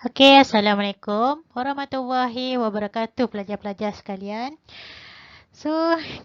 Okey, Assalamualaikum warahmatullahi wabarakatuh pelajar-pelajar sekalian. So,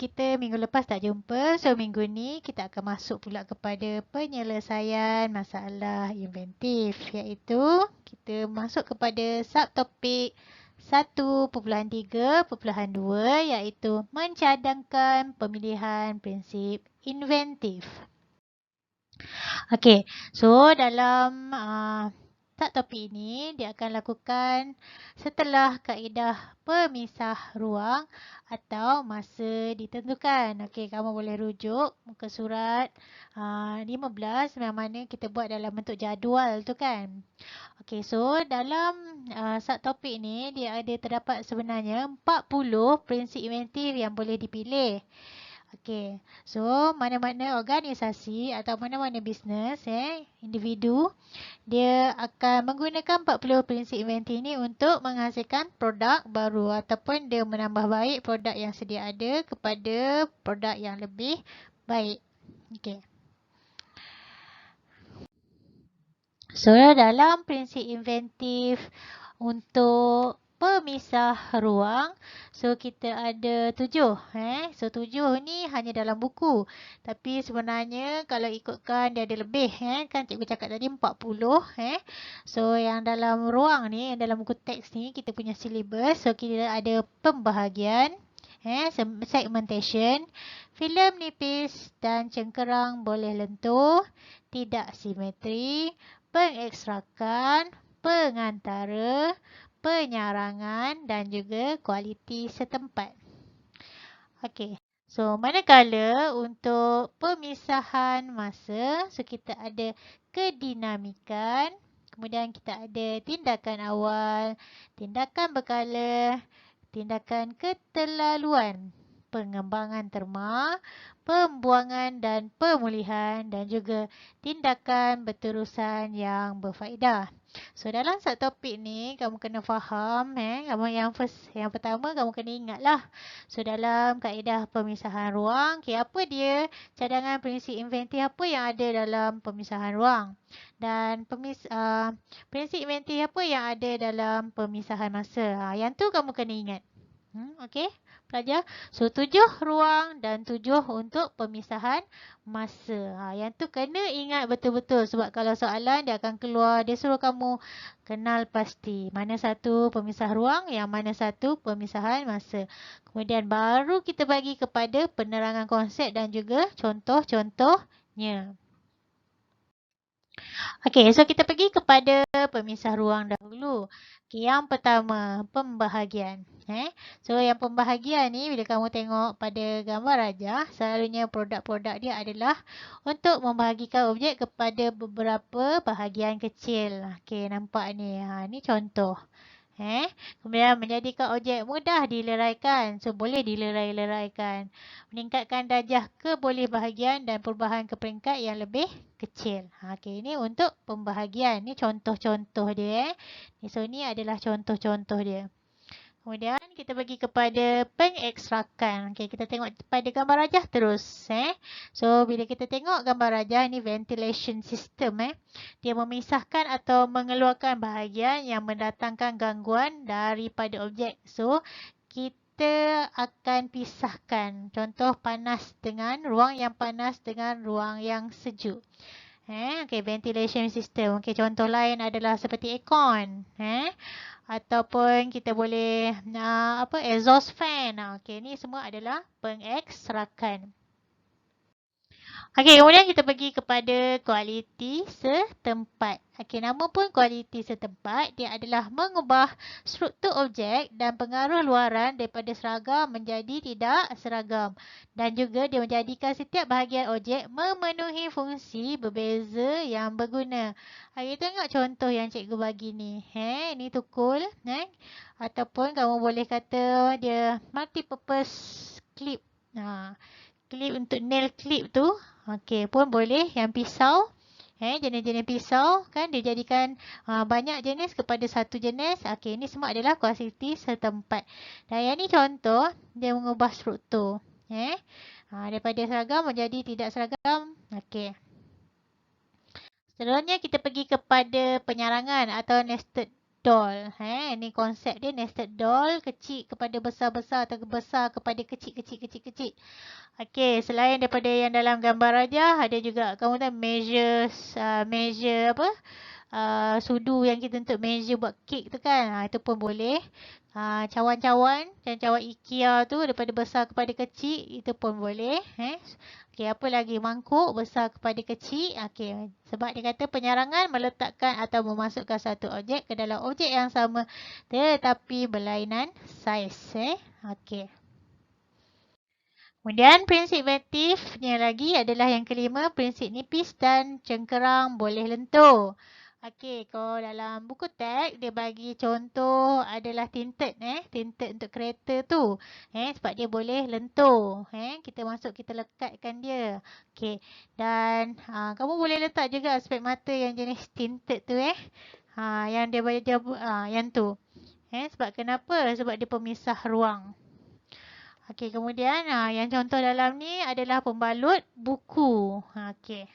kita minggu lepas tak jumpa. So, minggu ni kita akan masuk pula kepada penyelesaian masalah inventif, iaitu kita masuk kepada subtopik 1.3.2 iaitu mencadangkan pemilihan prinsip inventif. Okey, so dalam subtopik ini dia akan lakukan setelah kaedah pemisah ruang atau masa ditentukan. Okey, kamu boleh rujuk muka surat 15 yang mana kita buat dalam bentuk jadual tu kan. Okey, so dalam subtopik ni dia ada terdapat sebenarnya 40 prinsip inventif yang boleh dipilih. Okey, so mana-mana organisasi atau mana-mana bisnes, individu, dia akan menggunakan 40 prinsip inventif ini untuk menghasilkan produk baru ataupun dia menambah baik produk yang sedia ada kepada produk yang lebih baik. Okey. So, dalam prinsip inventif untuk pemisah ruang, so kita ada 7. So 7 ni hanya dalam buku. Tapi sebenarnya kalau ikutkan dia ada lebih. Kan cikgu cakap tadi 40. So yang dalam ruang ni, yang dalam buku teks ni, kita punya syllabus. So kita ada pembahagian, segmentation, filem nipis dan cengkerang boleh lentur, tidak simetri, pengekstrakan, pengantara, penyarangan dan juga kualiti setempat. Okey. So, manakala untuk pemisahan masa, so kita ada kedinamikan, kemudian kita ada tindakan awal, tindakan berkala, tindakan keterlaluan, pengembangan terma, pembuangan dan pemulihan dan juga tindakan berterusan yang berfaedah. So dalam subtopik ni kamu kena faham kamu yang pertama kamu kena ingatlah. So dalam kaedah pemisahan ruang, apa dia cadangan prinsip inventif apa yang ada dalam pemisahan ruang dan prinsip inventif apa yang ada dalam pemisahan masa. Yang tu kamu kena ingat. Okey, pelajar. So 7 ruang dan 7 untuk pemisahan masa. Yang tu kena ingat betul-betul sebab kalau soalan dia akan keluar, dia suruh kamu kenal pasti mana satu pemisah ruang, yang mana satu pemisahan masa. Kemudian baru kita bagi kepada penerangan konsep dan juga contoh-contohnya. Okey, so kita pergi kepada pemisah ruang dahulu. Okay, yang pertama, pembahagian. So yang pembahagian ni bila kamu tengok pada gambar rajah, selalunya produk-produk dia adalah untuk membahagikan objek kepada beberapa bahagian kecil. Okey, nampak ni. Ni contoh. Kemudian menjadikan objek mudah dileraikan. So, boleh dilerai-leraikan. Meningkatkan darjah kebolehbahagian dan perubahan ke peringkat yang lebih kecil. Okey, ini untuk pembahagian. Ini contoh-contoh dia. So, ni adalah contoh-contoh dia. Kemudian kita pergi kepada pengekstrakan. Okey, kita tengok pada gambar rajah terus. So, bila kita tengok gambar rajah, ni ventilation system. Dia memisahkan atau mengeluarkan bahagian yang mendatangkan gangguan daripada objek. So, kita akan pisahkan. Contoh panas dengan ruang yang panas dengan ruang yang sejuk. Okey, ventilation system. Okey, contoh lain adalah seperti aircon. Ataupun kita boleh exhaust fan. Okey, ni semua adalah pengekstrakan. Okey, kemudian kita pergi kepada kualiti setempat. Okey, nama pun kualiti setempat, dia adalah mengubah struktur objek dan pengaruh luaran daripada seragam menjadi tidak seragam. Dan juga dia menjadikan setiap bahagian objek memenuhi fungsi berbeza yang berguna. Kita tengok contoh yang cikgu bagi ni. Ini tukul. Ataupun kamu boleh kata dia multi-purpose clip. Clip untuk nail clip tu. Okey, pun boleh. Yang pisau. Jenis-jenis pisau kan dia jadikan banyak jenis kepada satu jenis. Okey, ini semua adalah kualiti setempat. Dan yang ni contoh, dia mengubah struktur. Daripada seragam menjadi tidak seragam. Okey. Seterusnya kita pergi kepada penyarangan atau nested doll. Ini konsep dia nested doll, kecil kepada besar-besar atau besar kepada kecil. Okey, selain daripada yang dalam gambar aja, ada juga kamu tahu measure apa? Sudu yang kita untuk measure buat kek tu kan. Itu pun boleh. Cawan-cawan IKEA tu daripada besar kepada kecil, itu pun boleh. Okey, apa lagi? Mangkuk besar kepada kecil. Okey, sebab dia kata penyarangan meletakkan atau memasukkan satu objek ke dalam objek yang sama tetapi berlainan saiz. Okey. Kemudian prinsip aktifnya lagi adalah yang kelima, prinsip nipis dan cengkerang boleh lentur. Okey, kalau dalam buku teks dia bagi contoh adalah tinted tinted untuk kereta tu. Sebab dia boleh lentur. Kita masuk, kita lekatkan dia. Okey. Dan kamu boleh letak juga spek mata yang jenis tinted tu yang dia bagi yang tu. Sebab kenapa? Sebab dia pemisah ruang. Okey, kemudian yang contoh dalam ni adalah pembalut buku. Okey.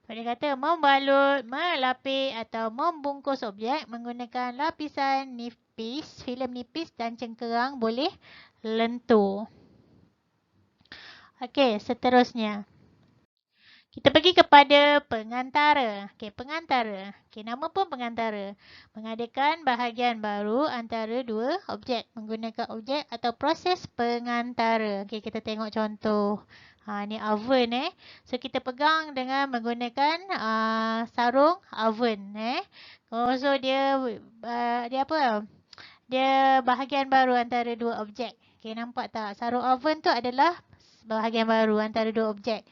So, dia kata membalut, melapis atau membungkus objek menggunakan lapisan nipis, filem nipis dan cengkerang boleh lentur. Okey, seterusnya. Kita pergi kepada pengantara. Okey, pengantara. Okey, nama pun pengantara. Mengadakan bahagian baru antara dua objek. Menggunakan objek atau proses pengantara. Okey, kita tengok contoh. Ni oven So, kita pegang dengan menggunakan sarung oven So, dia apa? Dia bahagian baru antara dua objek. Okey, nampak tak? Sarung oven tu adalah bahagian baru antara dua objek.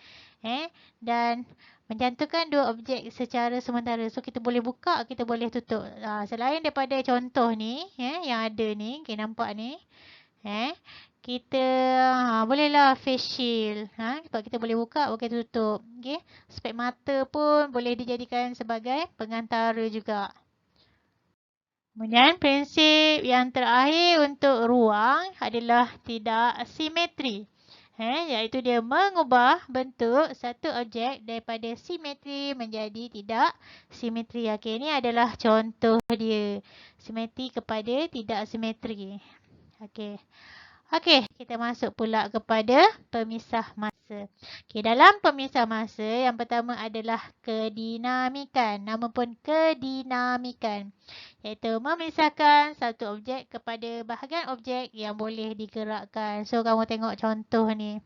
Dan mencantumkan dua objek secara sementara. So, kita boleh buka, kita boleh tutup. Selain daripada contoh ni, yang ada ni, okay, nampak ni. Kita bolehlah face shield. Sebab kita boleh buka, boleh tutup. Okay. Spek mata pun boleh dijadikan sebagai pengantara juga. Kemudian prinsip yang terakhir untuk ruang adalah tidak simetri. Iaitu dia mengubah bentuk satu objek daripada simetri menjadi tidak simetri. Okey, ini adalah contoh dia. Simetri kepada tidak simetri. Okey. Okey, kita masuk pula kepada pemisah masa. Okey, dalam pemisah masa yang pertama adalah kedinamikan. Nama pun kedinamikan. Iaitu memisahkan satu objek kepada bahagian objek yang boleh digerakkan. So, kamu tengok contoh ni.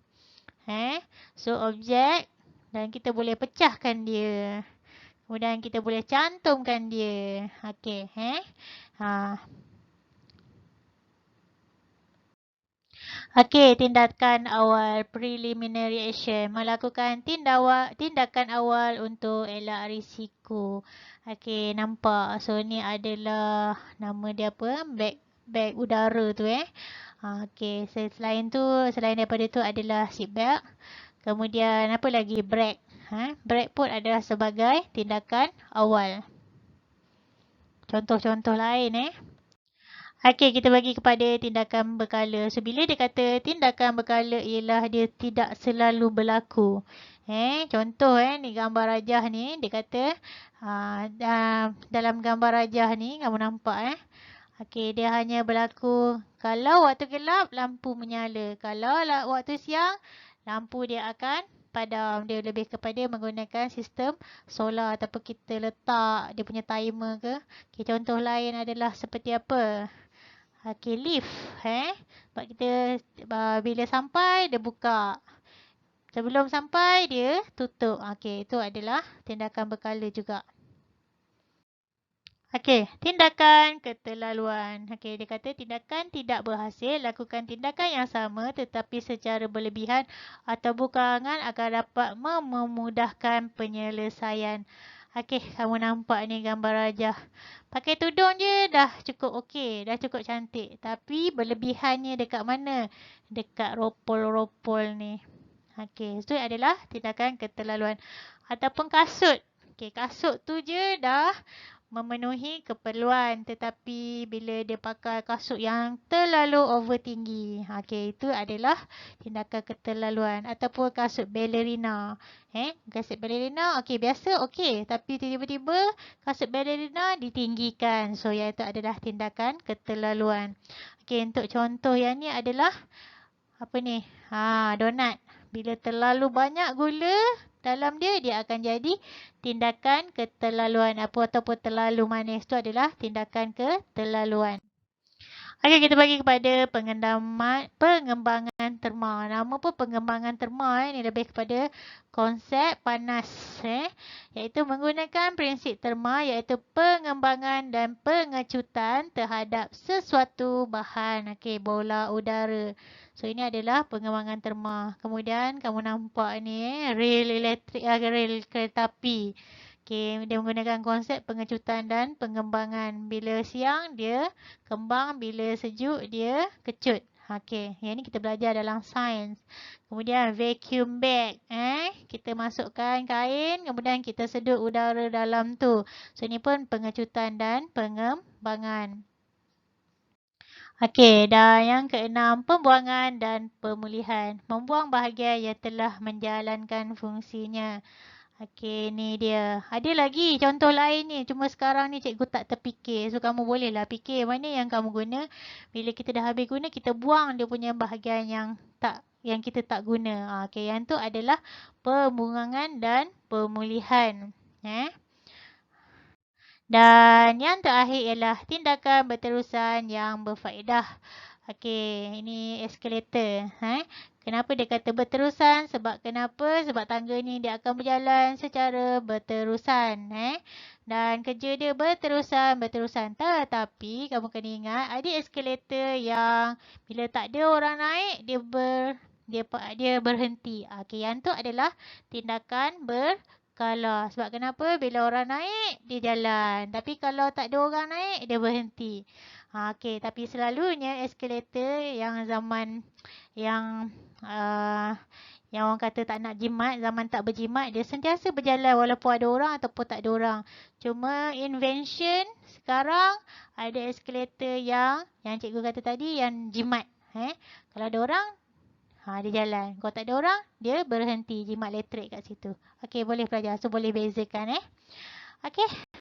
So, objek dan kita boleh pecahkan dia. Kemudian kita boleh cantumkan dia. Okey, Okey, tindakan awal preliminary action. Melakukan tindakan awal untuk elak risiko. Okey, nampak. So, ni adalah nama dia apa? Beg udara tu Okey, selain daripada tu adalah seat belt. Kemudian apa lagi? Brake. Brake pun adalah sebagai tindakan awal. Contoh-contoh lain Okey, kita bagi kepada tindakan berkala. So, bila dia kata tindakan berkala ialah dia tidak selalu berlaku. Contoh ni gambar rajah ni. Dia kata dalam gambar rajah ni kamu nampak Okey, dia hanya berlaku kalau waktu gelap lampu menyala. Kalau waktu siang lampu dia akan padam. Dia lebih kepada menggunakan sistem solar ataupun kita letak dia punya timer ke. Okey, contoh lain adalah seperti apa? Okey, lift. Sebab kita bila sampai dia buka. Sebelum sampai dia tutup. Okey, itu adalah tindakan berkala juga. Okey, tindakan keterlaluan. Okey, dia kata tindakan tidak berhasil. Lakukan tindakan yang sama tetapi secara berlebihan atau berkurangan agar dapat memudahkan penyelesaian. Okey, kamu nampak ni gambar rajah. Pakai tudung je dah cukup okey, dah cukup cantik. Tapi berlebihannya dekat mana? Dekat ropol-ropol ni. Okey, itu adalah tindakan keterlaluan. Ataupun kasut. Okey, kasut tu je dah memenuhi keperluan. Tetapi bila dia pakai kasut yang terlalu over tinggi, okey, itu adalah tindakan keterlaluan. Ataupun kasut ballerina. Kasut ballerina okey, biasa okey, tapi tiba-tiba kasut ballerina ditinggikan. So yang itu adalah tindakan keterlaluan. Okey, untuk contoh yang ni adalah apa ni? Donat. Bila terlalu banyak gula dalam dia, dia akan jadi tindakan keterlaluan. Ataupun terlalu manis, itu adalah tindakan keterlaluan. Okey, kita bagi kepada pengembangan terma. Nama pun pengembangan terma ni lebih kepada konsep panas, iaitu menggunakan prinsip terma, iaitu pengembangan dan pengecutan terhadap sesuatu bahan. Okey, bola udara. So ini adalah pengembangan terma. Kemudian kamu nampak ni rel elektrik, rel kereta api. Okey, dia menggunakan konsep pengecutan dan pengembangan. Bila siang dia kembang, bila sejuk dia kecut. Okey, yang ni kita belajar dalam sains. Kemudian vacuum bag. Kita masukkan kain, kemudian kita sedut udara dalam tu. So ini pun pengecutan dan pengembangan. Okey, dan yang keenam, pembuangan dan pemulihan. Membuang bahagian yang telah menjalankan fungsinya. Okey, ni dia. Ada lagi contoh lain ni. Cuma sekarang ni cikgu tak terfikir. So, kamu bolehlah fikir mana yang kamu guna. Bila kita dah habis guna, kita buang dia punya bahagian yang kita tak guna. Okey, yang tu adalah pembuangan dan pemulihan. Dan yang terakhir ialah tindakan berterusan yang berfaedah. Okey, ini eskalator. Kenapa dia kata berterusan? Sebab kenapa? Sebab tangga ni dia akan berjalan secara berterusan. Dan kerja dia berterusan. Tetapi kamu kena ingat, ada eskalator yang bila tak ada orang naik, dia berhenti. Okey, yang tu adalah tindakan berkala. Sebab kenapa? Bila orang naik, dia jalan. Tapi kalau tak ada orang naik, dia berhenti. Okey, tapi selalunya eskalator yang zaman yang orang kata tak nak jimat, zaman tak berjimat, dia sentiasa berjalan walaupun ada orang ataupun tak ada orang. Cuma invention sekarang ada eskalator yang cikgu kata tadi yang jimat. Kalau ada orang, dia jalan. Kalau tak ada orang, dia berhenti, jimat elektrik kat situ. Okey, boleh pelajar. So boleh bezakan. Okey.